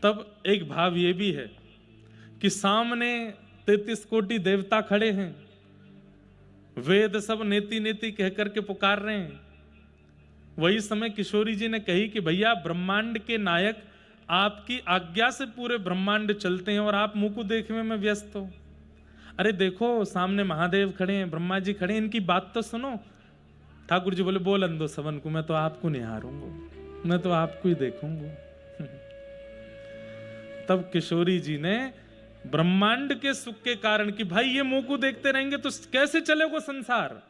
तब एक भाव ये भी है कि सामने 33 कोटि देवता खड़े हैं, वेद सब नेति नेति कह करके पुकार रहे हैं। वही समय किशोरी जी ने कही कि भैया ब्रह्मांड के नायक आपकी आज्ञा से पूरे ब्रह्मांड चलते हैं और आप मुंह को देखने में व्यस्त हो। अरे देखो सामने महादेव खड़े हैं, ब्रह्मा जी खड़े हैं, इनकी बात तो सुनो। ठाकुर जी बोले बोल अंदो सवन को, मैं तो आपको निहारूंगा, मैं तो आपको ही देखूंगा। तब किशोरी जी ने ब्रह्मांड के सुख के कारण कि भाई ये मुंह को देखते रहेंगे तो कैसे चलेगा संसार,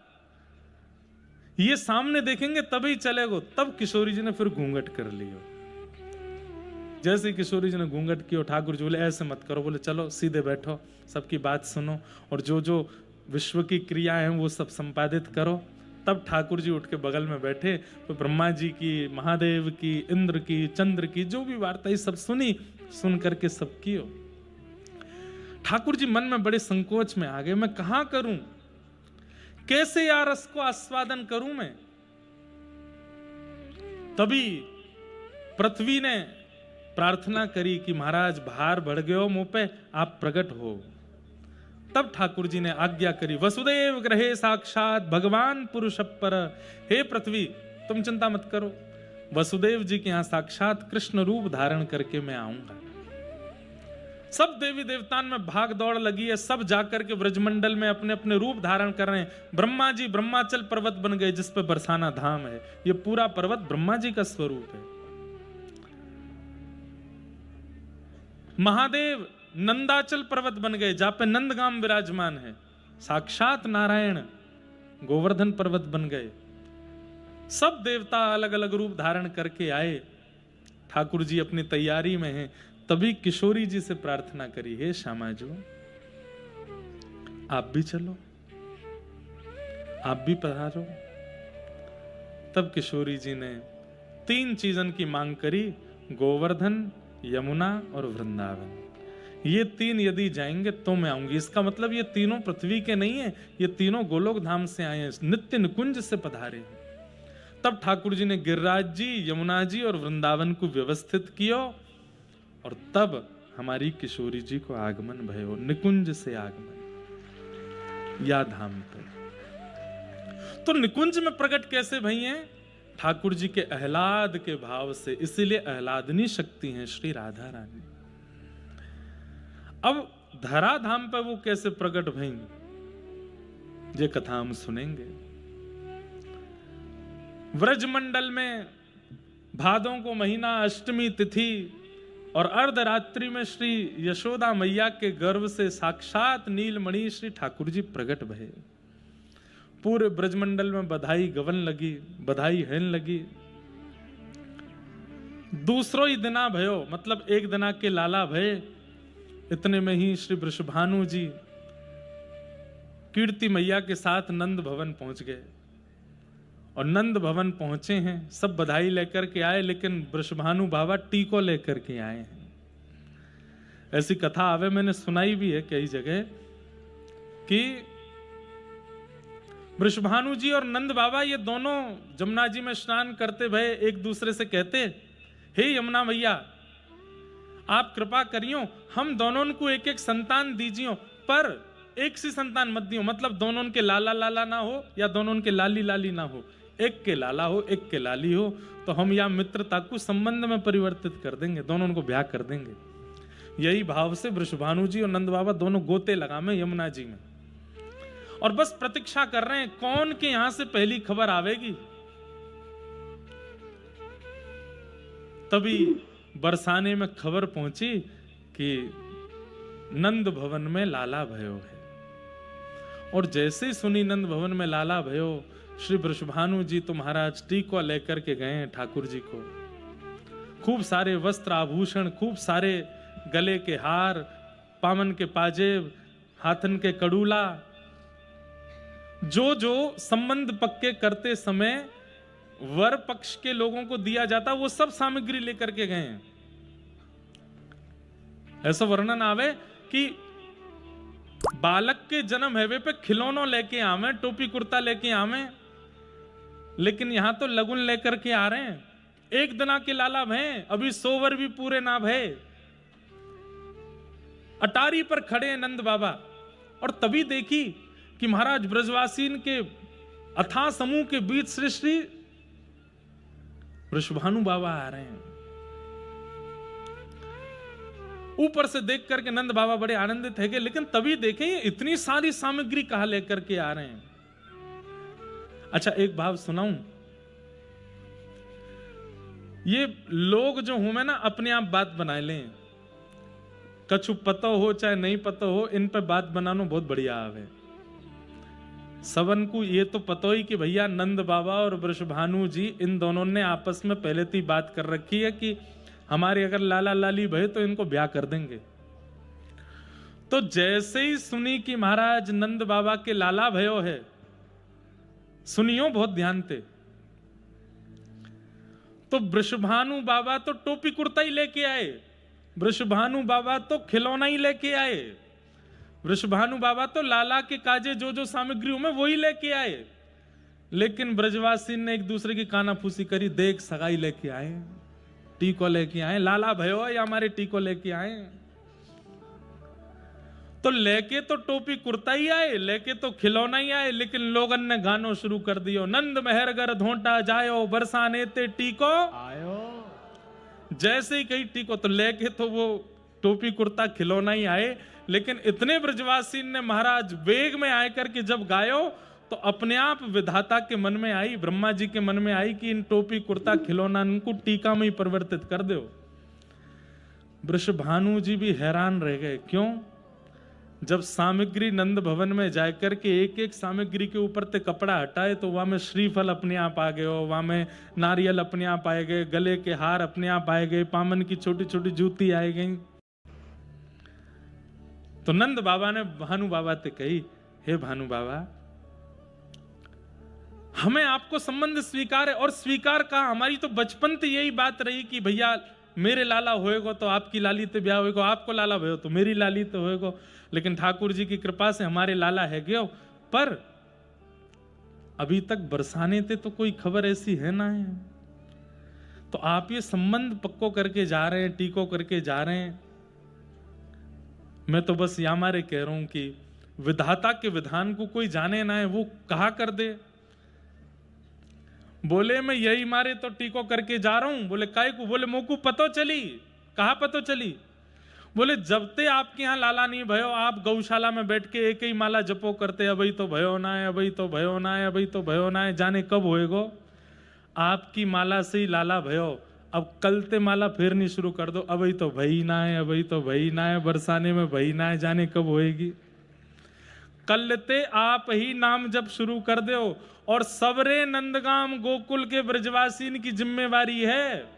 ये सामने देखेंगे तभी चलेगा। तब किशोरी जी ने फिर घूंघट कर लियो। जैसे किशोरी जी ने घूंघट किया, ठाकुर जी बोले ऐसे मत करो, बोले चलो सीधे बैठो, सबकी बात सुनो और जो जो विश्व की क्रिया है वो सब संपादित करो। तब ठाकुर जी उठ के बगल में बैठे तो ब्रह्मा जी की, महादेव की, इंद्र की, चंद्र की जो भी वार्ता ये सब सुनी, सुन करके सब कियो। ठाकुर जी मन में बड़े संकोच में आ गए, मैं कहां करूं, कैसे यार रस को आस्वादन करूं मैं। तभी पृथ्वी ने प्रार्थना करी कि महाराज भार बढ़ गयो मुंह पे, आप प्रकट हो। तब ठाकुर जी ने आज्ञा करी, वसुदेव ग्रहे साक्षात भगवान पुरुष पर, हे पृथ्वी तुम चिंता मत करो, वसुदेव जी के यहां साक्षात कृष्ण रूप धारण करके मैं आऊंगा। सब देवी देवताओं में भाग दौड़ लगी है, सब जाकर के ब्रजमंडल में अपने अपने रूप धारण कर रहे हैं। ब्रह्मा जी ब्रह्माचल पर्वत बन गए जिस पे बरसाना धाम है, ये पूरा पर्वत ब्रह्मा जी का स्वरूप है। महादेव नंदाचल पर्वत बन गए जहां पे नंदगाम विराजमान है। साक्षात नारायण गोवर्धन पर्वत बन गए। सब देवता अलग अलग रूप धारण करके आए। ठाकुर जी अपनी तैयारी में हैं। तभी किशोरी जी से प्रार्थना करी, हे श्यामा जी आप भी चलो, आप भी पधारो। तब किशोरी जी ने 3 चीजन की मांग करी, गोवर्धन, यमुना और वृंदावन। ये 3 यदि जाएंगे तो मैं आऊंगी। इसका मतलब ये तीनों पृथ्वी के नहीं है, ये तीनों गोलोक धाम से आए हैं, नित्य निकुंज से पधारे हैं। तब ठाकुर जी ने गिरिराज जी, यमुना जी और वृंदावन को व्यवस्थित किया और तब हमारी किशोरी जी को आगमन भयो, निकुंज से आगमन या धाम पर। तो निकुंज में प्रकट कैसे भई हैं? ठाकुर जी के आह्लाद के भाव से, इसीलिए आह्लादनी शक्ति हैं श्री राधा रानी। अब धरा धाम पर वो कैसे प्रकट भई, ये कथा हम सुनेंगे। व्रजमंडल में भादों को महीना, अष्टमी तिथि और अर्धरात्रि में श्री यशोदा मैया के गर्भ से साक्षात नीलमणि श्री ठाकुर जी प्रकट भये। पूरे ब्रजमंडल में बधाई गवन लगी, बधाई हेन लगी। दूसरो ही दिना भयो, मतलब एक दिना के लाला भये। इतने में ही श्री वृषभानु जी कीर्ति मैया के साथ नंद भवन पहुंच गए। और नंद भवन पहुंचे हैं, सब बधाई लेकर के आए, लेकिन वृषभानु बाबा टीको लेकर के आए हैं। ऐसी कथा आवे, मैंने सुनाई भी है कई जगह कि वृषभानु जी और नंद बाबा ये दोनों जमुना जी में स्नान करते भये एक दूसरे से कहते, हे यमुना मैया आप कृपा करियो, हम दोनों को एक एक संतान दीजियो, पर एक सी संतान मत दियो। मतलब दोनों के लाला लाला ना हो या दोनों के लाली लाली ना हो, एक के लाला हो एक के लाली हो, तो हम या मित्रता को संबंध में परिवर्तित कर देंगे, दोनों को ब्याह कर देंगे। यही भाव से वृषभानु जी और नंद बाबा दोनों गोते लगा में यमुना जी में, और बस प्रतीक्षा कर रहे हैं कौन के यहां से पहली खबर आवेगी। तभी बरसाने में खबर पहुंची कि नंद भवन में लाला भयो है। और जैसे ही सुनी नंद भवन में लाला भयो, श्री वृषभानु जी तो महाराज टीको लेकर के गए हैं ठाकुर जी को। खूब सारे वस्त्र आभूषण, खूब सारे गले के हार, पामन के पाजेब, हाथन के कड़ूला, जो जो संबंध पक्के करते समय वर पक्ष के लोगों को दिया जाता, वो सब सामग्री लेकर के गए हैं। ऐसा वर्णन आवे कि बालक के जन्म हैवे पे खिलौनों लेके आवे, टोपी कुर्ता लेके आवे, लेकिन यहां तो लगुन लेकर के आ रहे हैं। एक दिना के लाला भय, अभी 100 वर भी पूरे ना भय, अटारी पर खड़े हैं नंद बाबा, और तभी देखी कि महाराज ब्रजवासीन के अथाह समूह के बीच श्री श्री वृषभानु बाबा आ रहे हैं। ऊपर से देख करके नंद बाबा बड़े आनंदित है, लेकिन तभी देखें ये इतनी सारी सामग्री कहां लेकर के आ रहे हैं। अच्छा, एक भाव सुनाऊं। ये लोग जो हूं मैं ना, अपने आप बात बना लें, कछु पता हो चाहे नहीं पता हो, इन पे बात बनाना बहुत बढ़िया आवे। सबन को ये तो पता ही कि भैया नंद बाबा और वृषभानु जी इन दोनों ने आपस में पहले ही बात कर रखी है कि हमारे अगर लाला लाली भय तो इनको ब्याह कर देंगे। तो जैसे ही सुनी कि महाराज नंद बाबा के लाला भयो है, सुनियो बहुत ध्यान से, तो वृषभानु बाबा तो टोपी कुर्ता ही लेके आए, वृषभानु बाबा तो खिलौना ही लेके आए, वृषभानु बाबा तो लाला के काजे जो जो सामग्री में वही लेके आए। लेकिन ब्रजवासी ने एक दूसरे की कानाफूसी करी, देख सगाई लेके आए, टीको लेके आए, लाला भयो या हमारे टीको लेके आए। तो लेके तो टोपी कुर्ता ही आए, लेके तो खिलौना ही आए, लेकिन लोगन ने गानो शुरू कर दियो, नंद मेहरगर धोंटा जायो बरसाने ते टीको आयो। जैसे ही कही टीको, तो लेके तो वो टोपी कुर्ता खिलौना ही आए, लेकिन इतने ब्रजवासी ने महाराज वेग में आकर के जब गायो, तो अपने आप विधाता के मन में आई, ब्रह्मा जी के मन में आई कि इन टोपी कुर्ता खिलौना इनको टीका में ही परिवर्तित कर दो। वृषभानु जी भी हैरान रह गए। क्यों? जब सामग्री नंद भवन में जाकर के एक एक सामग्री के ऊपर ते कपड़ा हटाए, तो वहां में श्रीफल अपने आप आ गए, वहां में नारियल अपने आप आए गए, गले के हार अपने आप आए गए, पामन की छोटी छोटी जूती आई गई। तो नंद बाबा ने भानु बाबा से कही, हे भानु बाबा, हमें आपको संबंध स्वीकार है। और स्वीकार का हमारी तो बचपन से यही बात रही कि भैया मेरे लाला होएगो तो आपकी लाली ते ब्याह होएगो, आपको लाला भयो तो मेरी लाली ते होएगो। लेकिन ठाकुर जी की कृपा से हमारे लाला है गयो, पर अभी तक बरसाने ते तो कोई खबर ऐसी है ना है। तो आप ये संबंध पक्को करके जा रहे हैं, टीको करके जा रहे हैं। मैं तो बस या मारे कह रहा हूं कि विधाता के विधान को कोई जाने ना है, वो कहा कर दे। बोले मैं यही मारे तो टीको करके जा रहा हूं। बोले काय को? बोले मोकू पतो चली। कहा पतो चली? बोले जब ते आपके यहां लाला नहीं भयो, आप गौशाला में बैठ के एक ही माला जपो करते, अभी तो भयो ना है, अभी तो भयो ना है, अभी तो भयो ना है, जाने कब होएगो। आपकी माला से ही लाला भयो, अब कल ते माला फेरनी शुरू कर दो, अभी तो भई ना है, अभी तो भई ना है, बरसाने में भई ना है, जाने कब होएगी। कल ते आप ही नाम जब शुरू कर दो। और सबरे नंदगाम गोकुल के ब्रजवासीन की जिम्मेवारी है,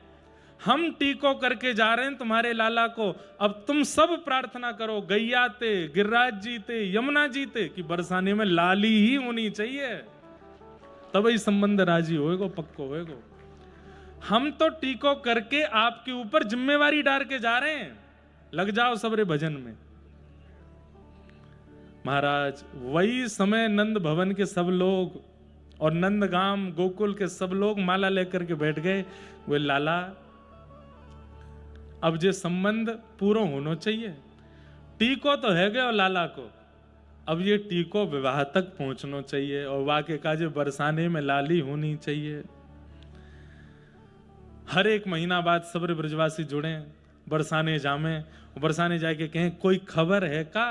हम टीको करके जा रहे हैं तुम्हारे लाला को। अब तुम सब प्रार्थना करो गैया ते, गिरिराज जी ते, यमुना जी ते, कि बरसाने में लाली ही होनी चाहिए, तब ही संबंध राजी होएगो, पक्को होएगो। हम तो टीको करके आपके ऊपर जिम्मेवारी डाल के जा रहे हैं, लग जाओ सबरे भजन में। महाराज वही समय नंद भवन के सब लोग और नंदगाम गोकुल के सब लोग माला लेकर के बैठ गए। वे लाला, अब जे संबंध पूरा होना चाहिए, टीको तो है गए और लाला को, अब ये टीको विवाह तक पहुंचना चाहिए, और वाके का जो बरसाने में लाली होनी चाहिए। हर एक महीना बाद सबरे ब्रजवासी जुड़े, बरसाने जामे, बरसाने जाके कहें कोई खबर है का?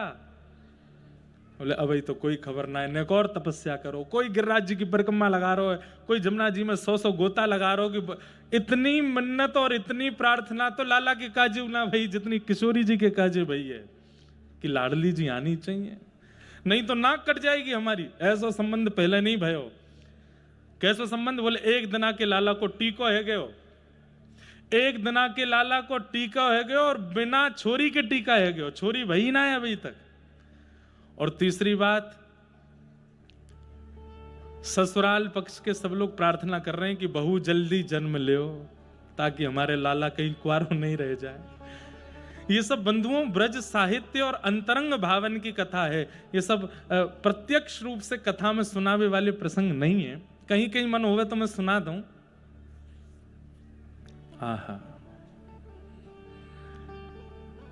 बोले अभी तो कोई खबर ना है, नेक और तपस्या करो। कोई गिरिराज जी की परिक्रमा लगा रहा है, कोई जमुना जी में 100 गोता लगा रहा हो कि इतनी मन्नत और इतनी प्रार्थना तो लाला के काजे ना भाई जितनी किशोरी जी के काजे भाई है, कि लाडली जी आनी चाहिए, नहीं तो नाक कट जाएगी हमारी। ऐसा संबंध पहले नहीं भयो। कैसो संबंध? बोले एक दिना के लाला को टीको है गयो, एक दिना के लाला को टीका है गयो, और बिना छोरी के टीका है गयो, छोरी वही ना है अभी तक। और तीसरी बात, ससुराल पक्ष के सब लोग प्रार्थना कर रहे हैं कि बहू जल्दी जन्म ले, ताकि हमारे लाला कहीं कुंवारा नहीं रह जाए। ये सब बंधुओं ब्रज साहित्य और अंतरंग भावन की कथा है। ये सब प्रत्यक्ष रूप से कथा में सुनावे वाले प्रसंग नहीं है। कहीं कहीं मन होवे तो मैं सुना दूं। आहा,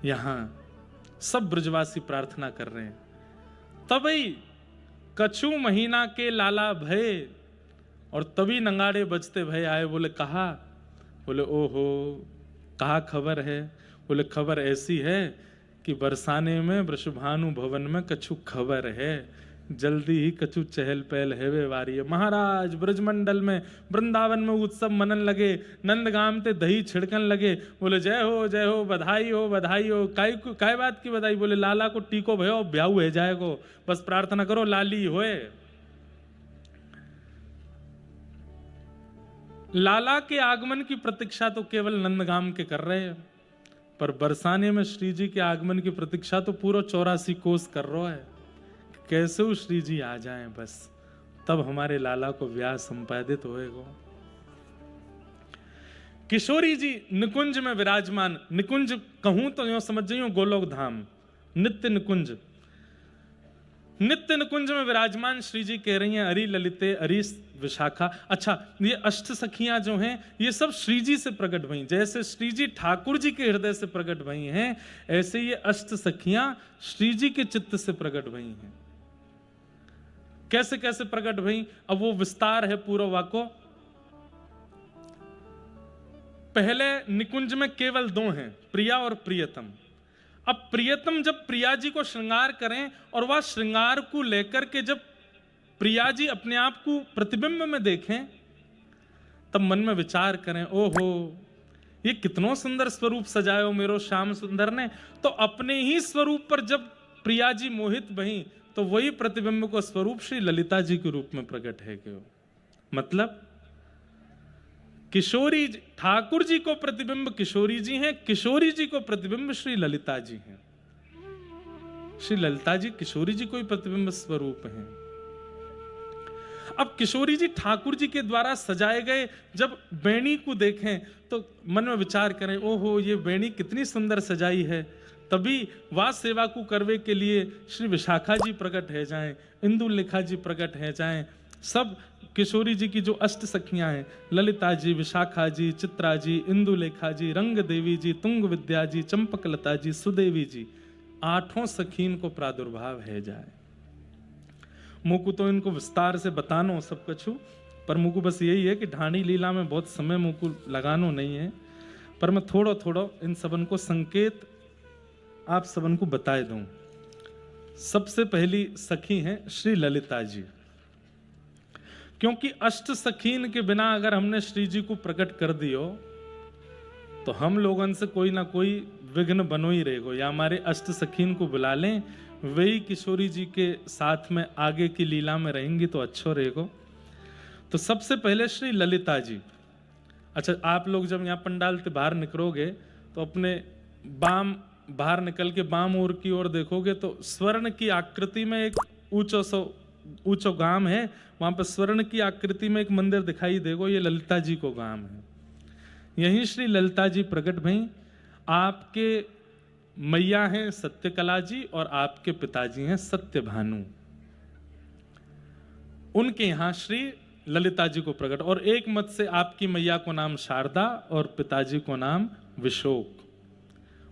यहां सब ब्रजवासी प्रार्थना कर रहे हैं। तभी कछु महीना के लाला भय, और तभी नंगाड़े बजते भय आए। बोले कहा? बोले ओहो, कहा खबर है? बोले खबर ऐसी है कि बरसाने में वृषभानु भवन में कछु खबर है, जल्दी ही कछु चहल पहल है वे वारी है। महाराज ब्रजमंडल में वृंदावन में उत्सव मनन लगे, नंदगाम ते दही छिड़कन लगे। बोले जय हो, बधाई हो, बधाई हो। काय बात की बधाई? बोले लाला को टीको भयो, ब्याह है जाएगो, बस प्रार्थना करो लाली होए। लाला के आगमन की प्रतीक्षा तो केवल नंदगाम के कर रहे हैं, पर बरसाने में श्री जी के आगमन की प्रतीक्षा तो पूरा 84 कोस कर रहा है। कैसे वो श्री जी आ जाएं, बस तब हमारे लाला को व्याह संपादित होएगा। किशोरी जी निकुंज में विराजमान, निकुंज कहूं तो यूं समझ जाइयो गोलोक धाम, नित्य निकुंज, नित्य निकुंज में विराजमान श्री जी कह रही हैं अरि ललिते अरि विशाखा। अच्छा, ये अष्ट सखियां जो हैं ये सब श्री जी से प्रकट भई। जैसे श्री जी ठाकुर जी के हृदय से प्रकट भई हैं, ऐसे ये अष्ट सखियां श्री जी के चित्त से प्रकट भई हैं। कैसे कैसे प्रकट भई, अब वो विस्तार है पूरा वाको। पहले निकुंज में केवल दो हैं, प्रिया और प्रियतम। अब प्रियतम जब प्रिया जी को श्रृंगार करें और वह श्रृंगार को लेकर के जब प्रिया जी अपने आप को प्रतिबिंब में देखें, तब मन में विचार करें, ओहो ये कितनो सुंदर स्वरूप सजायो मेरो श्याम सुंदर ने। तो अपने ही स्वरूप पर जब प्रिया जी मोहित भई, तो वही प्रतिबिंब को स्वरूप श्री ललिता जी के रूप में प्रकट है। क्यों? मतलब किशोरी ठाकुर जी को प्रतिबिंब किशोरी जी हैं, किशोरी जी को प्रतिबिंब श्री ललिता जी हैं। श्री ललिता जी किशोरी जी को ही प्रतिबिंब स्वरूप हैं। अब किशोरी जी ठाकुर जी के द्वारा सजाए गए जब बेणी को देखें तो मन में विचार करें, ओहो ये बेणी कितनी सुंदर सजाई है। तभी वह सेवा को करवे के लिए श्री विशाखा जी प्रकट है जाएं, इंदुलेखा जी प्रकट है जाएं। सब किशोरी जी की जो अष्ट सखियां हैं, ललिता जी, विशाखा जी, चित्रा जी, इंदुलेखा जी, रंग देवी जी, तुंग विद्या जी, चंपकलता जी, सुदेवी जी, 8 सखीन को प्रादुर्भाव है जाए। मुझको तो इनको विस्तार से बतानो सब कुछ, पर मुझको बस यही है कि ढाणी लीला में बहुत समय मुझको लगानो नहीं है, पर मैं थोड़ा थोड़ा इन सबन को संकेत आप सबन को बताए दूं। सबसे पहली सखी हैं श्री ललिता जी, क्योंकि अष्ट सखीन के बिना अगर हमने श्री जी को प्रकट कर दियो तो हम लोगन से कोई ना कोई विघ्न बनो ही रहेगा। या हमारे अष्ट सखीन को बुला लें, वही किशोरी जी के साथ में आगे की लीला में रहेंगी तो अच्छा रहेगा। तो सबसे पहले श्री ललिता जी। अच्छा, आप लोग जब यहाँ पंडाल से बाहर निकलोगे तो अपने बाम बाहर निकल के बाम ओर की ओर देखोगे तो स्वर्ण की आकृति में एक ऊंचो गांव है, वहां पर स्वर्ण की आकृति में एक मंदिर दिखाई देगा, ये ललिता जी को गांव है। यहीं श्री ललिता जी प्रकट भई। आपके मैया हैं सत्यकला जी और आपके पिताजी हैं सत्यभानु। उनके यहां श्री ललिता जी को प्रकट, और एक मत से आपकी मैया को नाम शारदा और पिताजी को नाम विशोक।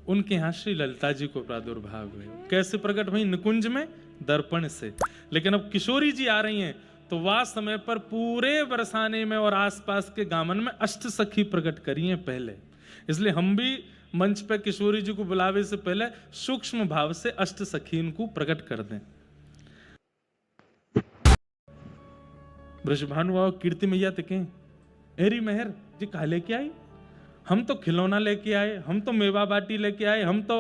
उनके यहां श्री ललिता जी को प्रादुर्भाव हुए। कैसे प्रकट भई? निकुंज में दर्पण से। लेकिन अब किशोरी जी आ रही हैं तो वह समय पर पूरे बरसाने में और आसपास के गामन में अष्ट सखी प्रकट करी हैं पहले। इसलिए हम भी मंच पे किशोरी जी को बुलावे से पहले सूक्ष्म भाव से अष्ट सखीन को प्रकट कर दें। वृषभानु आओ कीर्ति मैया तके एरी मेहर जी कहा लेके आई, हम तो खिलौना लेके आए, हम तो मेवा बाटी लेके आए, हम तो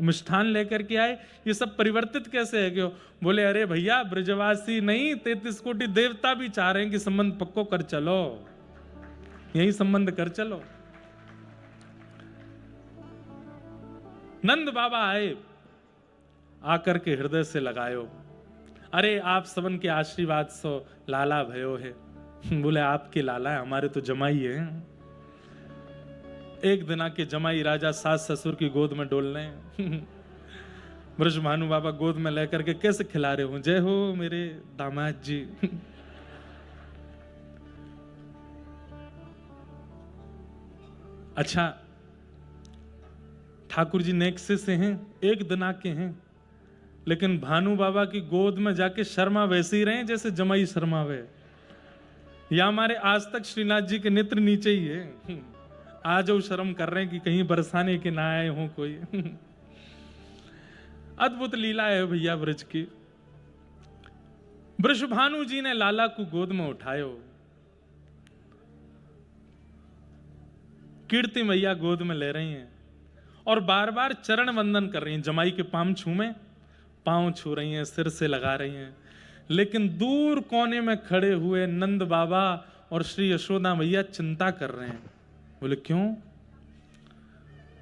मिष्ठान लेकर के आए, ये सब परिवर्तित कैसे है? क्यों? बोले अरे भैया ब्रजवासी नहीं 33 कोटि देवता भी चाह रहे हैं कि संबंध पक्को कर चलो, यही संबंध कर चलो। नंद बाबा आए, आकर के हृदय से लगायो, अरे आप सबन के आशीर्वाद सो लाला भयो है। बोले आपके लाला है, हमारे तो जमाई है। एक दिन आके जमाई राजा सास ससुर की गोद में डोल रहे हैं। ब्रजभानु बाबा गोद में लेकर के कैसे खिला रहे हो, जय हो मेरे दामाद जी। अच्छा, ठाकुर जी नेक्से से हैं, एक दिना के हैं, लेकिन भानु बाबा की गोद में जाके शर्मा वैसे ही रहे जैसे जमाई शर्मावे। या हमारे आज तक श्रीनाथ जी के नेत्र नीचे ही है, आज वो शर्म कर रहे हैं कि कहीं बरसाने के ना आए हो कोई। अद्भुत लीला है भैया ब्रज की। वृषभानु जी ने लाला को गोद में उठायो, कीर्ति मैया गोद में ले रही हैं और बार बार चरण वंदन कर रही हैं। जमाई के पांव छू रही हैं, सिर से लगा रही हैं। लेकिन दूर कोने में खड़े हुए नंद बाबा और श्री यशोदा मैया चिंता कर रहे हैं। बोले क्यों?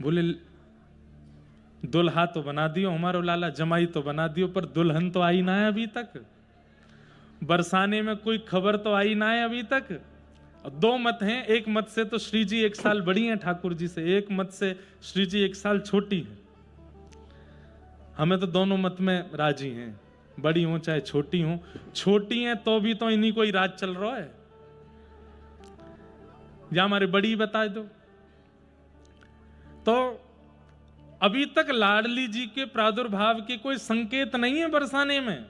बोले दुल्हा तो बना दियो हमारो लाला, जमाई तो बना दियो, पर दुल्हन तो आई ना है अभी तक, बरसाने में कोई खबर तो आई ना है अभी तक। दो मत हैं, एक मत से तो श्री जी 1 साल बड़ी हैं ठाकुर जी से, एक मत से श्री जी 1 साल छोटी हैं। हमें तो दोनों मत में राजी हैं, बड़ी हो चाहे छोटी हो। छोटी हैं तो भी तो इन्हीं को ही राज चल रहा है, या हमारे बड़ी बता दो। तो अभी तक लाडली जी के प्रादुर्भाव के कोई संकेत नहीं है बरसाने में।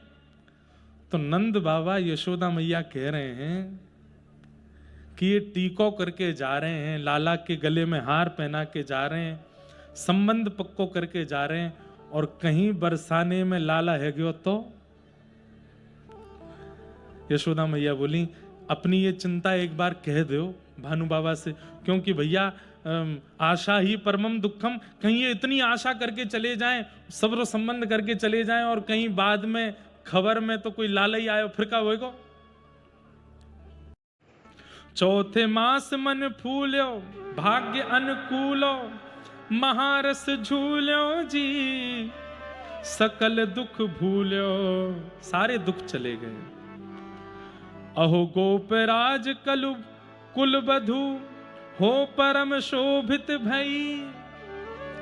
तो नंद बाबा यशोदा मैया कह रहे हैं कि ये टीको करके जा रहे हैं, लाला के गले में हार पहना के जा रहे हैं, संबंध पक्को करके जा रहे हैं, और कहीं बरसाने में लाला है गयो तो। यशोदा मैया बोली अपनी ये चिंता एक बार कह दो भानु बाबा से, क्योंकि भैया आशा ही परमम दुखम, कहीं ये इतनी आशा करके चले जाएं, सब्र संबंध करके चले जाएं, और कहीं बाद में खबर में तो कोई लाला ही आयो, फिर का होएगा। चौथे मास मन फूल्यो, भाग्य अनुकूलो, महारस झूल्यो जी, सकल दुख भूल्यो। सारे दुख चले गए। अहो गोपराज कलु कुल बधु, हो परम शोभित भई।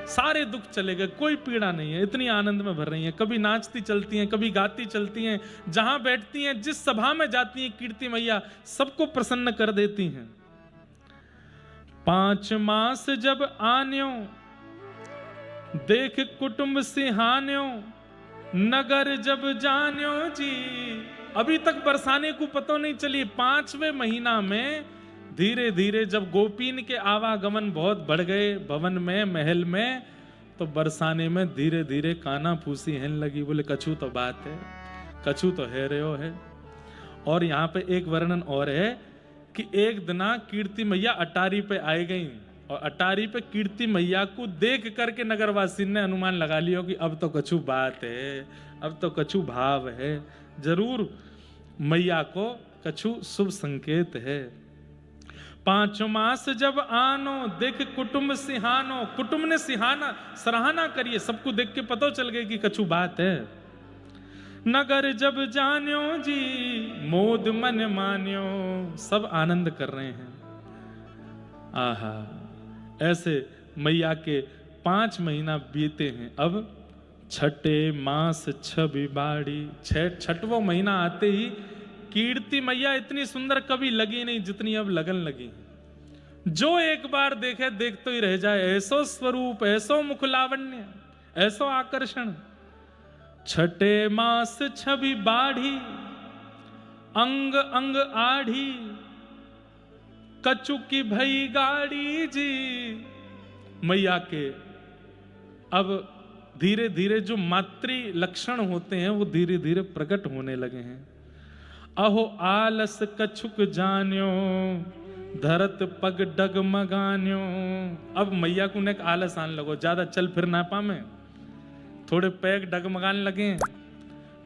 सारे दुख चले गए, कोई पीड़ा नहीं है, इतनी आनंद में भर रही हैं। कभी नाचती चलती हैं, कभी गाती चलती हैं, जहां बैठती हैं, जिस सभा में जाती हैं, कीर्ति मैया सबको प्रसन्न कर देती हैं। 5 मास जब आन्यो, देख कुटुंब सिहान्यो, नगर जब जान्यो जी। अभी तक बरसाने को पता नहीं चली, 5वें महीना में धीरे धीरे जब गोपीन के आवागमन बहुत बढ़ गए भवन में, महल में, तो बरसाने में धीरे धीरे काना फूसी हेन लगी। बोले कछु तो बात है, कछु तो है रहे हो है। और यहाँ पे एक वर्णन और है कि एक दिना कीर्ति मैया अटारी पे आई गई, और अटारी पे कीर्ति मैया को देख करके नगरवासी ने अनुमान लगा लिया कि अब तो कछु बात है, अब तो कछु भाव है, जरूर मैया को कछु शुभ संकेत है। 5 मास जब आनो, देख कुटुंब सिहानो। कुटुंब ने सिहाना सराहना करिए, सबको देख के पता चल गया कि कछु बात है। नगर जब जान्यो जी, मोद मन मान्यो। सब आनंद कर रहे हैं। आहा, ऐसे मैया के 5 महीना बीते हैं। अब छठे मास छबि बाड़ी, 6वां महीना आते ही कीर्ति मैया इतनी सुंदर कभी लगी नहीं जितनी अब लगन लगी। जो एक बार देखे देखते ही रह जाए, ऐसो स्वरूप, ऐसो मुख लावण्य, ऐसो आकर्षण। छठे मास छवि बाढ़ी, अंग अंग आढ़ी, कछु की भई गाड़ी जी। मैया के अब धीरे धीरे जो मातृ लक्षण होते हैं वो धीरे धीरे प्रकट होने लगे हैं। अहो आलस कछुक जान्यो, धरत पग डगमगान्यो। अब मैया को नेक आलस आने लगो, ज्यादा चल फिर ना पामे, थोड़े पैग डगमगाने लगे,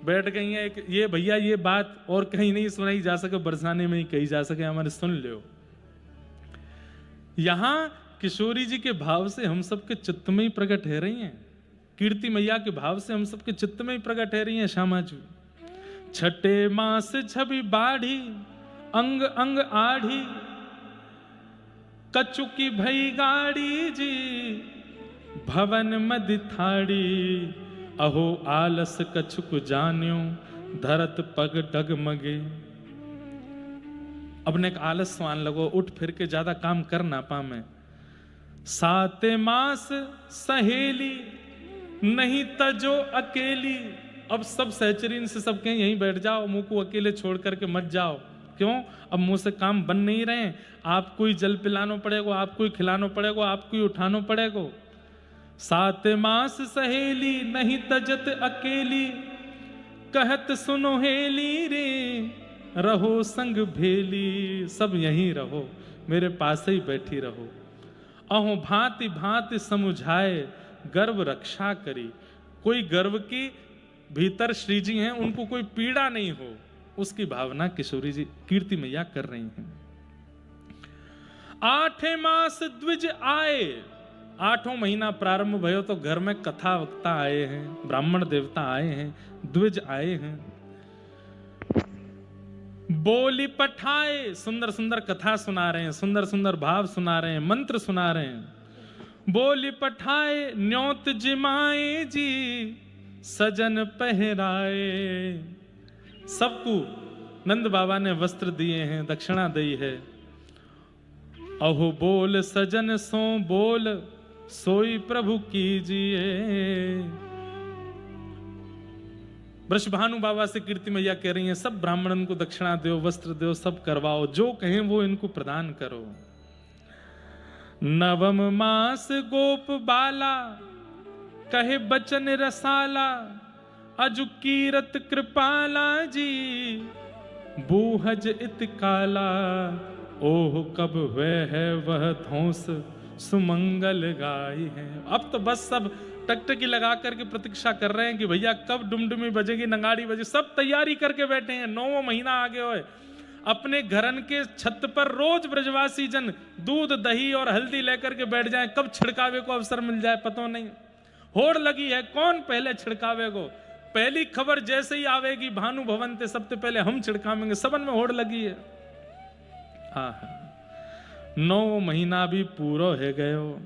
बैठ गई हैं। ये भैया ये बात और कहीं नहीं सुनाई जा सके, बरसाने में ही कही जा सके, हमारे सुन लो। यहां किशोरी जी के भाव से हम सबके चित्त में ही प्रकट है रही हैं, कीर्ति मैया के भाव से हम सबके चित्त में ही प्रकट है रही हैं श्यामा जी। छठे मास छवि बाढ़ी, अंग अंग आढ़ी, कछु की भई गाड़ी जी, भवन मद थाड़ी। अहो आलस कछुक जान्यो, धरत पग डगमगे। अब ने आलस स्वान लगो, उठ फिर के ज्यादा काम कर ना पामे। साते मास सहेली नहीं तजो अकेली। अब सब सहचरीन से सब कहें यहीं बैठ जाओ, मुंह को अकेले छोड़ करके मत जाओ। क्यों? अब मुंह से काम बन नहीं रहे, आपको ही जल पिलाना पड़ेगा, आपको ही खिलाना पड़ेगा, आपको ही उठाना पड़ेगा। साते मास सहेली नहीं तजत अकेली, कहत सुनो हेली रे रहो संग भेली। सब यहीं रहो, मेरे पास ही बैठी रहो। अहो भांति भांति समुझाए गर्व रक्षा करी। कोई गर्व की भीतर श्री जी हैं, उनको कोई पीड़ा नहीं हो, उसकी भावना किशोरी जी कीर्ति मैया कर रही हैं। आठे मास द्विज आए, आठों महीना प्रारंभ भयो तो घर में कथा वक्ता आए हैं, ब्राह्मण देवता आए हैं, द्विज आए हैं। बोली पठाए, सुंदर सुंदर कथा सुना रहे हैं, सुंदर सुंदर भाव सुना रहे हैं, मंत्र सुना रहे हैं। बोली पठाए न्योत जिमाए जी सजन पहराए। सबको नंद बाबा ने वस्त्र दिए हैं, दक्षिणा दी है। अहो बोल सजन सो बोल सोई प्रभु कीजिए। वृषभानु बाबा से कीर्ति मैया कह रही हैं, सब ब्राह्मणन को दक्षिणा दो, वस्त्र दो, सब करवाओ, जो कहें वो इनको प्रदान करो। नवम मास गोप बाला कहे बचन रसाला, अजु कीरत कृपाला जी बूहज इत काला। ओह कब वह है वह धौंस सुमंगल गाय है। अब तो बस सब टकटकी लगा करके प्रतीक्षा कर रहे हैं कि भैया कब डुमडुमी बजेगी, नगाड़ी बजे। सब तैयारी करके बैठे हैं, 9वां महीना आगे होए। अपने घरन के छत पर रोज ब्रजवासी जन दूध दही और हल्दी लेकर के बैठ जाएं, कब छिड़कावे को अवसर मिल जाए पता नहीं। होड़ लगी है, कौन पहले छिड़कावे को। पहली खबर जैसे ही आवेगी भानु भवन ते सबसे पहले हम छिड़कावेंगे, सबन में होड़ लगी है। हाँ, 9 महीना भी पूरा है गयो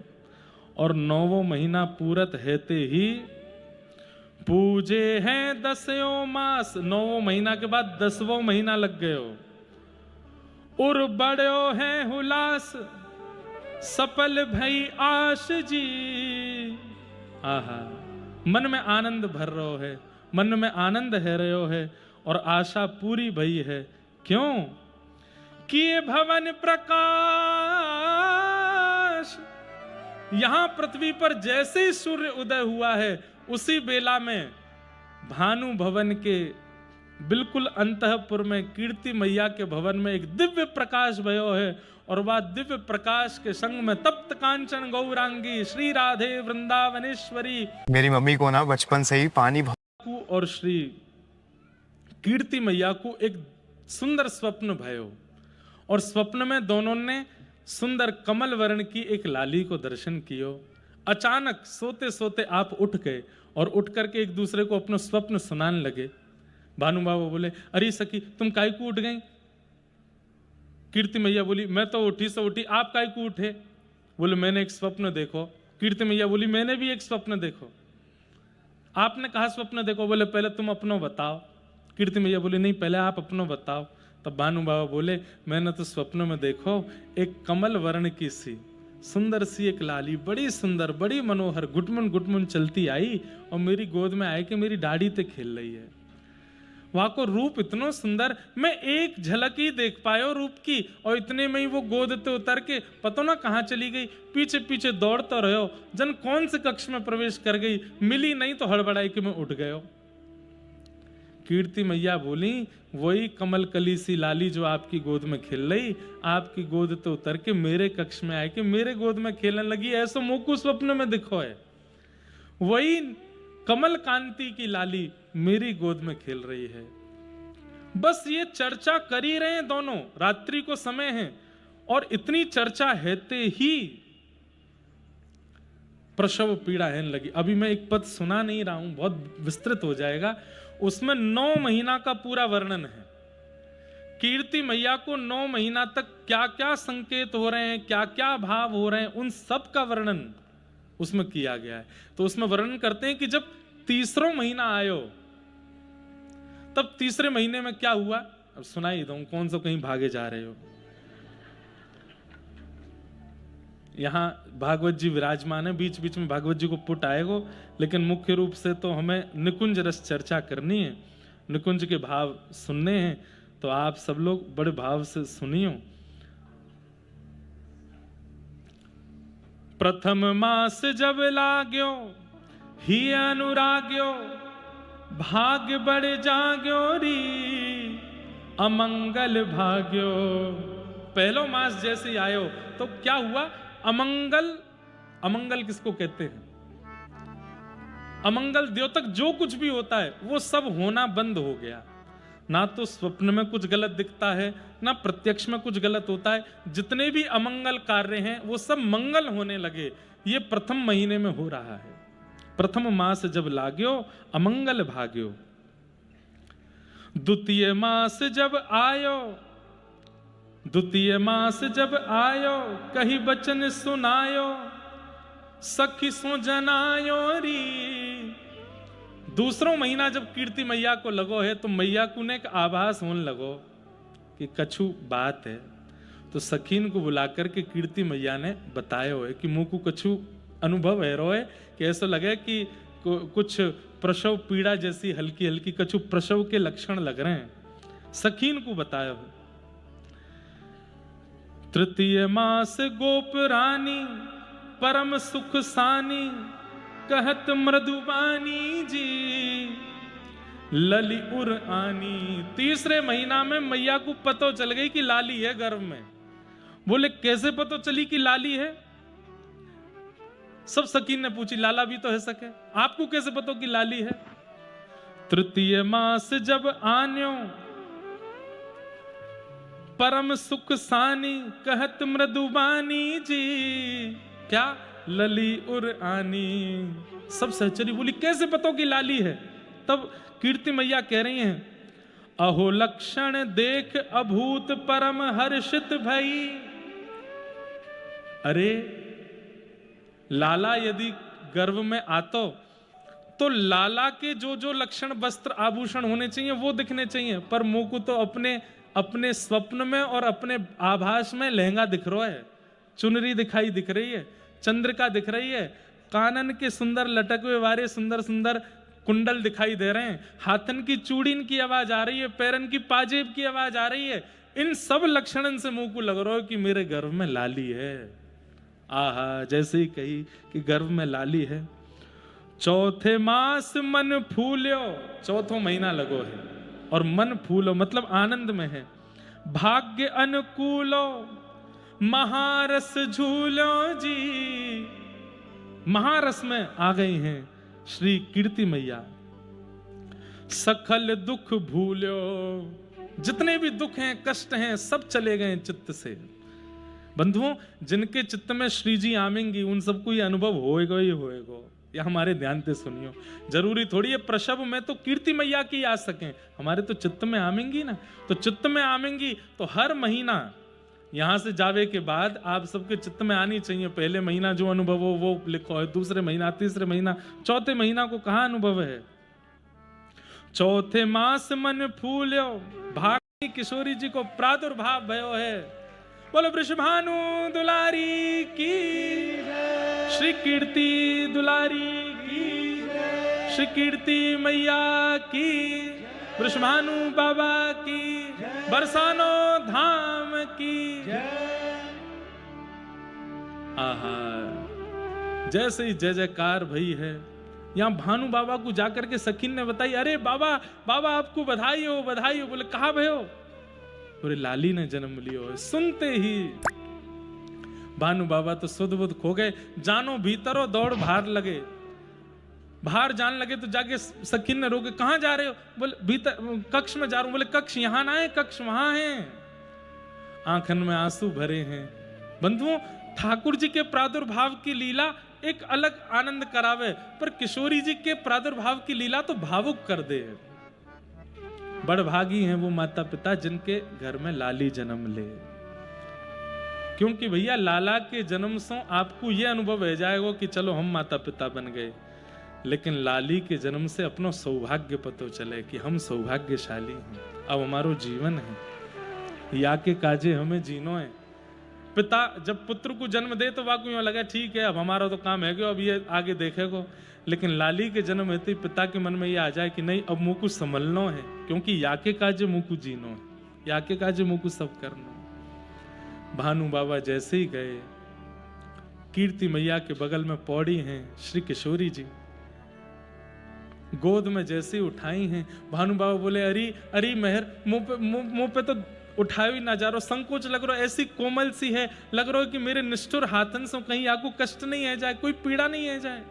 और 9वां महीना पूरत हेते ही पूजे हैं 10यों मास। 9वां महीना के बाद 10वां महीना लग गयो। उर बड़ो है हुलास सफल भई आश जी। आहा, मन में आनंद भर रहो है, मन में आनंद है रहो है और आशा पूरी भई है। क्यों? किए भवन प्रकाश। यहां पृथ्वी पर जैसे ही सूर्य उदय हुआ है, उसी बेला में भानु भवन के बिल्कुल अंतःपुर में कीर्ति मैया के भवन में एक दिव्य प्रकाश भयो है। और वह दिव्य प्रकाश के संग में तप्त कांचन गौरांगी श्री राधे वृंदावनेश्वरी। मेरी मम्मी को ना बचपन से ही पानी और श्री कीर्ति मैया को एक सुंदर स्वप्न भयो और स्वप्न में दोनों ने सुंदर कमल वर्ण की एक लाली को दर्शन कियो। अचानक सोते सोते आप उठ गए और उठ करके एक दूसरे को अपना स्वप्न सुनाने लगे। भानु बाबा बोले, अरे सखी तुम काय को उठ गई? कीर्ति मैया बोली, मैं तो उठी से उठी, आप काय को उठे? बोले, मैंने एक स्वप्न देखो। कीर्ति मैया बोली, मैंने भी एक स्वप्न देखो। आपने कहा स्वप्न देखो? बोले, पहले तुम अपनो बताओ। कीर्ति मैया बोली, नहीं पहले आप अपनो बताओ। तब भानु बाबा बोले, मैंने तो स्वप्न में देखो एक कमल वर्ण की सी सुंदर सी एक लाली, बड़ी सुंदर बड़ी मनोहर गुटमुन गुटमुन चलती आई और मेरी गोद में आए कि मेरी दाढ़ी ते खेल रही है। वहां को रूप इतना सुंदर, मैं एक झलक ही देख पायो रूप की और इतने में ही वो गोद ते उतर के पता ना कहाँ चली गई। पीछे पीछे दौड़ता रहो, जन कौन से कक्ष में प्रवेश कर गई, मिली नहीं तो हड़बड़ाई के मैं उठ गयो। कीर्ति मैया बोली, वही कमल कली सी लाली जो आपकी गोद में खेल रही, आपकी गोद तो उतर के मेरे कक्ष में आए कि मेरे गोद में खेलने लगी। ऐसा मोकू स्वप्न में दिखो है, वही कमल कांति की लाली मेरी गोद में खेल रही है। बस ये चर्चा कर ही रहे हैं दोनों, रात्रि को समय है और इतनी चर्चा हेते ही प्रसव पीड़ा है लगी। अभी मैं एक पद सुना नहीं रहा हूं, बहुत विस्तृत हो जाएगा। उसमें 9 महीना का पूरा वर्णन है। कीर्ति मैया को 9 महीना तक क्या क्या संकेत हो रहे हैं, क्या क्या भाव हो रहे हैं, उन सब का वर्णन उसमें किया गया है। तो उसमें वर्णन करते हैं कि जब 3रा महीना आयो तब 3रे महीने में क्या हुआ। अब सुनाई दूं, कौन सा कहीं भागे जा रहे हो। यहाँ भागवत जी विराजमान है, बीच बीच में भागवत जी को पुट आएगो, लेकिन मुख्य रूप से तो हमें निकुंज रस चर्चा करनी है, निकुंज के भाव सुनने हैं। तो आप सब लोग बड़े भाव से सुनियो। प्रथम मास जब लाग्यो ही अनुराग्यो, भाग्य बड़े जाग्यो री अमंगल भाग्यो। पहलो मास जैसे ही आयो तो क्या हुआ? अमंगल। अमंगल किसको कहते हैं? अमंगल द्योतक जो कुछ भी होता है वो सब होना बंद हो गया। ना तो स्वप्न में कुछ गलत दिखता है, ना प्रत्यक्ष में कुछ गलत होता है। जितने भी अमंगल कार्य हैं वो सब मंगल होने लगे। ये प्रथम महीने में हो रहा है। प्रथम मास जब लाग्यो अमंगल भाग्यो। द्वितीय मास जब आयो, द्वितीय मास जब आयो, कही बचन सुनायो, सखी सो जनायो री। दूसरों महीना जब कीर्ति मैया को लगो है तो मैया को ने एक आभास होने लगो कि कछु बात है। तो सखीन को बुलाकर के कीर्ति मैया ने बताया है कि मुंह को कछु अनुभव है रोए, कि ऐसा लगे कि कुछ प्रसव पीड़ा जैसी हल्की हल्की कछु प्रसव के लक्षण लग रहे हैं। सखीन को बताया हो। तृतीय मास गोप रानी परम सुख सानी, कहत मृदुबानी जी लली उर आनी। तीसरे महीना में मैया को पतो चल गई कि लाली है गर्भ में। बोले कैसे पतो चली कि लाली है? सब सकीन ने पूछी, लाला भी तो है सके, आपको कैसे पतो कि लाली है? तृतीय मास जब आन्यो परम सुख सानी, कहत मृदुबानी जी क्या लली उर आनी। सब सहचरी बोली कैसे पतो कि लाली है? तब कीर्ति मैया कह रही हैं, अहो लक्षण देख अभूत परम हर्षित भई। अरे लाला यदि गर्भ में आतो तो लाला के जो जो लक्षण वस्त्र आभूषण होने चाहिए वो दिखने चाहिए, पर मुंह को तो अपने स्वप्न में और अपने आभास में लहंगा दिख रहा है, चुनरी दिखाई दिख रही है, चंद्रिका दिख रही है, कानन के सुंदर लटके वाले सुंदर सुंदर कुंडल दिखाई दे रहे हैं, हाथन की चूड़ीन की आवाज आ रही है, पैरन की पाजेब की आवाज आ रही है। इन सब लक्षणन से मुंह को लग रहा है कि मेरे गर्भ में लाली है। आहा, जैसे ही कही कि गर्भ में लाली है। चौथे मास मन फूल्यो, चौथो महीना लगो है और मन फूलो मतलब आनंद में है। भाग्य अनुकूलो महारस झूलो जी, महारस में आ गई हैं श्री कीर्ति मैया। सकल दुख भूलो, जितने भी दुख हैं कष्ट हैं सब चले गए चित्त से। बंधुओं, जिनके चित्त में श्री जी आमेंगी उन सबको ये अनुभव होएगा ही होएगा। या हमारे ध्यान से सुनियो, जरूरी थोड़ी है प्रसव में तो कीर्ति मैया की आ सके, हमारे तो चित्त में आमेंगी ना। तो चित्त में आमेंगी तो हर महीना यहां से जावे के बाद आप सबके चित्त में आनी चाहिए। पहले महीना जो अनुभव हो वो लिखो है, दूसरे महीना, तीसरे महीना, चौथे महीना को कहां अनुभव है? चौथे मास मन फूल्यो, भारती किशोरी जी को प्रादुर्भाव भयो है। बोलो वृषभानु दुलारी की, श्री कीर्ति दुलारी की, श्री कीर्ति मैया की, वृषभानु बाबा की, बरसानो धाम की। आहा, जैसे ही जय जयकार भई है। यहाँ भानु बाबा को जाकर के सखीन ने बताई, अरे बाबा बाबा आपको बधाई हो बधाई हो। बोले कहा भयो? बोले लाली ने जन्म लियो है। सुनते ही भानु बाबा तो सुध बुध खो गए, जानो भीतरो दौड़ बाहर लगे। बाहर जान लगे तो जाके सखीन ने रोके, कहां जा रहे हो? बोले भीतर कक्ष में जा रहा हूं। बोले कक्ष यहां ना है, कक्ष वहां है। आंखन में आंसू भरे हैं। बंधुओं, ठाकुर जी के प्रादुर्भाव की लीला एक अलग आनंद करावे, पर किशोरी जी के प्रादुर्भाव की लीला तो भावुक कर दे। बड़भागी हैं वो माता पिता जिनके घर में लाली जन्म ले, क्योंकि भैया लाला के जन्म से आपको यह अनुभव हो जाएगा कि चलो हम माता पिता बन गए, लेकिन लाली के जन्म से अपनो सौभाग्य पतो चले कि हम सौभाग्यशाली हैं, अब हमारो जीवन है, या के काजे हमें जीनो है। पिता जब पुत्र को जन्म दे तो वाकई में लगा ठीक है अब हमारा तो काम है कि अब ये आगे देखेगो, लेकिन लाली के जन्म होते ही पिता के मन में ये आ जाए कि नहीं अब मुँह को संभलना है, क्योंकि याके काज मुँह को जीनो है, याके काज मुँह को सब करना। भानु बाबा जैसे ही गए, कीर्ति मैया के बगल में पौड़ी हैं श्री किशोरी जी, गोद में जैसे ही उठाई हैं, भानु बाबा बोले अरे अरे मेहर मुंह पे तो उठाई ना जा रहा, संकोच लग रहा, ऐसी कोमल सी है, लग रहा है कि मेरे निष्ठुर हाथन से कहीं आपको कष्ट नहीं है जाए, कोई पीड़ा नहीं है जाए,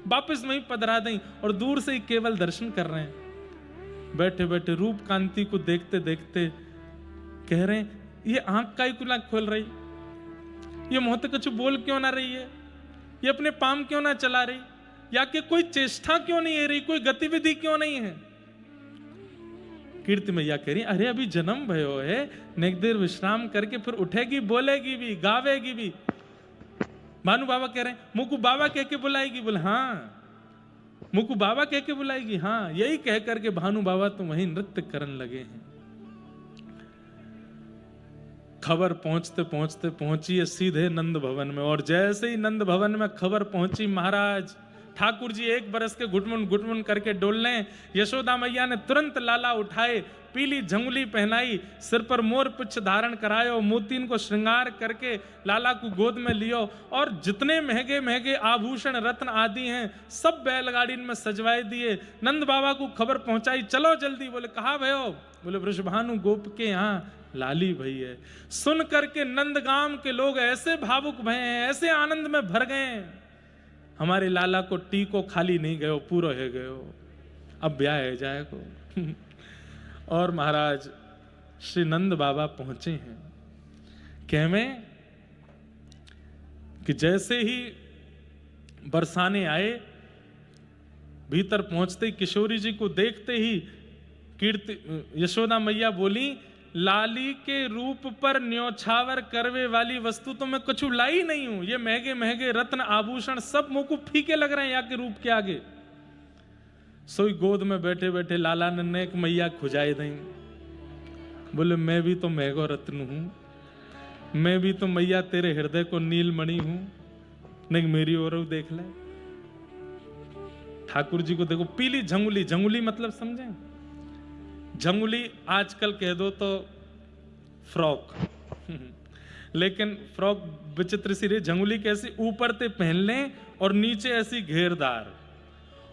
वापस वहीं पधरा दें। और दूर से ही केवल दर्शन कर रहे हैं, बैठे बैठे रूप कांति को देखते देखते कह रहे हैं ये आंख का ही कुला खोल रही, ये मुंह तो कुछ बोल क्यों ना रही है, ये अपने पाम क्यों ना चला रही, या कि कोई चेष्टा क्यों नहीं है रही, कोई गतिविधि क्यों नहीं है। कीर्ति मैया कह रही अरे अभी जन्म भयो है, नेक देर विश्राम करके फिर उठेगी, बोलेगी भी, गावेगी भी। भानु बाबा कह रहे हैं मुकु बाबा कह के बुलाएगी, बोले हाँ मुकु बाबा कह के बुलाएगी, हाँ। यही कह करके भानु बाबा तो वहीं नृत्य करने लगे हैं। खबर पहुंचते पहुंचते पहुंची है सीधे नंद भवन में, और जैसे ही नंद भवन में खबर पहुंची, महाराज ठाकुर जी एक बरस के घुटमुन घुटमुन करके डोलने, यशोदा मैया ने तुरंत लाला उठाए, पीली झंगुली पहनाई, सिर पर मोर पुच्छ धारण करायो, मोतीन को श्रृंगार करके लाला को गोद में लियो, और जितने महंगे महंगे आभूषण रत्न आदि हैं सब बैलगाड़ी में सजवाए दिए। नंद बाबा को खबर पहुंचाई, चलो जल्दी। बोले कहाँ भयो? बोले वृषभानु गोप के यहाँ लाली भई है। सुन करके नंदगाम के लोग ऐसे भावुक भये हैं, ऐसे आनंद में भर गए, हमारे लाला को टीको खाली नहीं गयो, पूरा है गयो, अब ब्याह है जाएगो। और महाराज श्री नंद बाबा पहुंचे हैं कहवे कि जैसे ही बरसाने आए, भीतर पहुंचते ही किशोरी जी को देखते ही कीर्ति यशोदा मैया बोली लाली के रूप पर न्योछावर करवे वाली वस्तु तो मैं कुछ लाई नहीं हूं, ये महंगे महंगे रत्न आभूषण सब मुंह को फीके लग रहे हैं या के रूप के आगे। सोई गोद में बैठे बैठे लाला ने एक मैया खुजाई दी, बोले मैं भी तो महंगो रत्न हूं, मैं भी तो मैया तेरे हृदय को नीलमणि हूं, नहीं मेरी ओर देख ले। ठाकुर जी को देखो, पीली झंगुली, झंगुली मतलब समझे, झंगुली आजकल कह दो तो फ्रॉक, लेकिन फ्रॉक विचित्र सी रही, झंगुली कैसी ऊपर ते पहन लें और नीचे ऐसी घेरदार,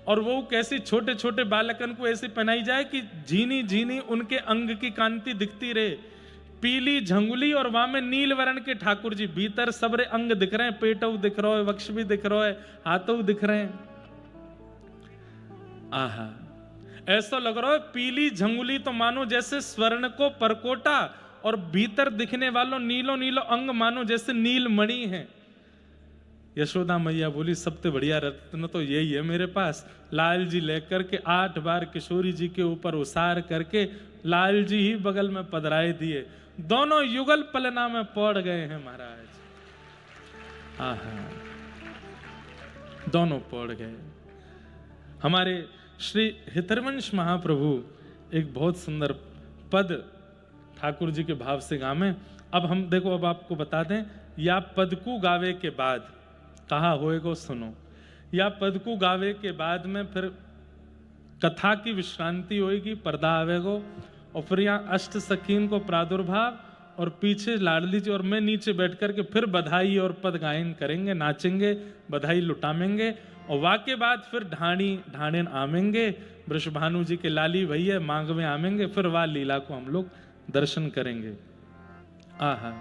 और वो कैसी छोटे छोटे बालकन को ऐसे पहनाई जाए कि झीनी झीनी उनके अंग की कांति दिखती रहे। पीली झंगुली और वहां में नील वर्ण के ठाकुर जी, भीतर सबरे अंग दिख रहे हैं, पेटव दिख रहा है, वक्ष भी दिख रहा है, हाथों दिख रहे हैं। आहा, ऐसा लग रहा है पीली झंगुली तो मानो जैसे स्वर्ण को परकोटा, और भीतर दिखने वालों नीलो नीलो अंग मानो जैसे नीलमणि है। यशोदा मैया बोली सबसे बढ़िया रत्न तो यही है मेरे पास। लाल जी लेकर के 8 बार किशोरी जी के ऊपर उसार करके लाल जी ही बगल में पधराए दिए, दोनों युगल पलना में पड़ गए हैं महाराज। आहा, दोनों पड़ गए। हमारे श्री हितरवंश महाप्रभु एक बहुत सुंदर पद ठाकुर जी के भाव से गावे। अब हम देखो, अब आपको बता दें, या पद को गावे के बाद कहा होएगो सुनो, या पद को गावे के बाद में फिर कथा की विश्रांति होएगी, पर्दा आवेगो, और फिर यहाँ अष्ट सखीन को प्रादुर्भाव, और पीछे लाडली जी और मैं नीचे बैठ करके फिर बधाई और पद गायन करेंगे, नाचेंगे, बधाई लुटामेंगे, और वाके बाद फिर ढाणिन आमेंगे, वृषभानु जी के लाली भैया मांग में आमेंगे, फिर वाह लीला को हम लोग दर्शन करेंगे। आहा।